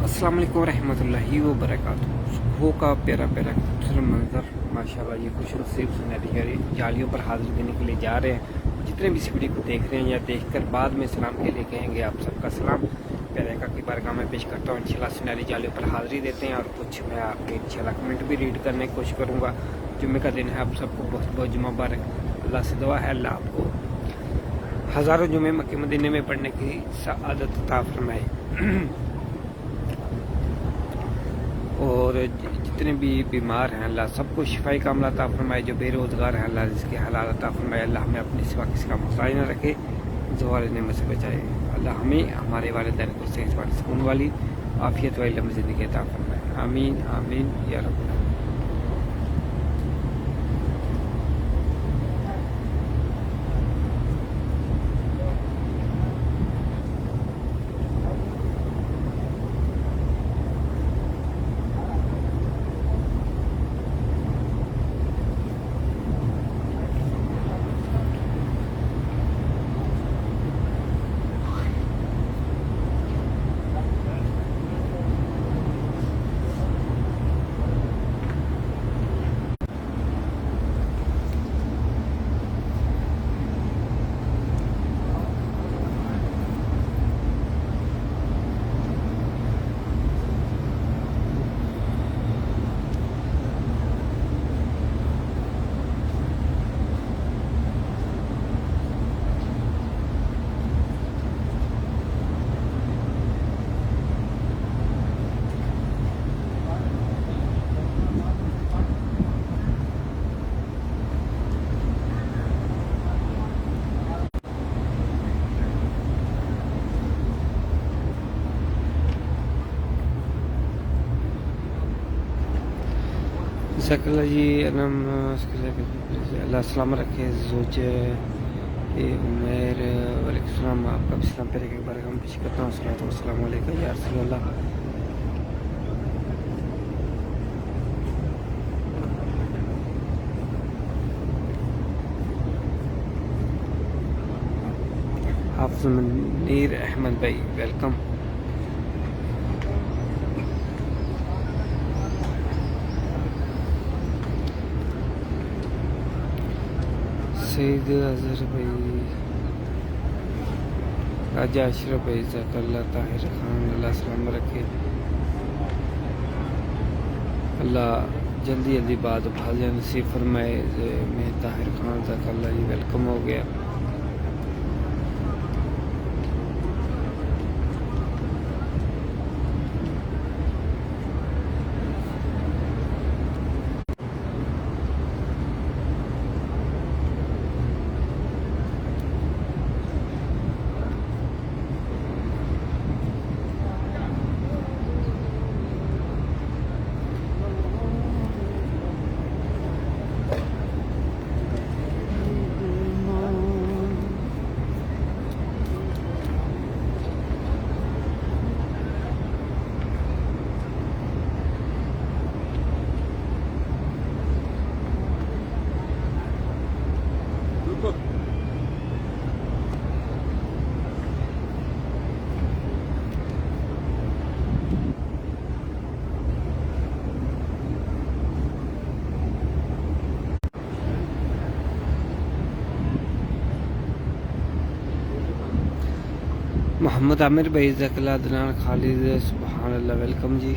अस्सलाम वालेकुम रहमतुल्लाहि व बरकातुहू। सुबह का प्यारा प्यारा खूबसूरत मंजर, माशाल्लाह। ये खुश नसीब सुनहरी जालियों पर हाजिर देने के लिए जा रहे हैं। जितने भी इस वीडियो को देख रहे हैं या देखकर बाद में सलाम के लिए कहेंगे, आप सबका सलाम प्यारे का की बारगाह में पेश करता हूँ। इंशाल्लाह सुनहरी जालियों पर हाजिरी देते हैं और कुछ मैं आपके इंशाल्लाह कमेंट भी रीड करने की कोशिश करूँगा। जुम्मे का दिन है, आप सबको बहुत बहुत जुम्मा मुबारक। अल्लाह से दुआ है अल्लाह आपको हज़ारों जुम्मे मक्के मदीने में पढ़ने की सआदत अता फरमाए। और जितने भी बीमार हैं अल्लाह सबको शिफाई कामला अता फरमाए। जो बेरोज़गार हैं अल्लाह जिसके हलाल अता फरमाए। अल्लाह हमें अपने सिवा किसी का मोहताज न रखे, ज़वाल नेमत से बचाए। अल्लाह हमें हमारे वालिदैन को सेहत वाली, सुकून वाली, आफियत वाली लम्बी ज़िंदगी अता फरमाए। आमीन आमीन या रब्बल आमीन। जी अल्लाह सलामत रखे। जोज उमेर वालेकुम सलाम, आपका भी सलाम प्यारे के बारे में पेश करता हूँ। अस्सलाम वालेकुम या रसूल अल्लाह। हाफिज़ मुनीर अहमद भाई वेलकम। सईद अजहर भाई, राजा अशरफ भाई, ज़कल्ला ताहिर खान, अल्लाह सलाम रखे। अल्लाह जल्दी जल्दी बात भाल नसीब फरमाए। मैं ताहिर खान ज़कल्ला जी वेलकम हो गया। मोहम्मद आमिर भाई, ज़कल्ला, अदनान खालिद, सुबहान अल्लाह वेलकम जी।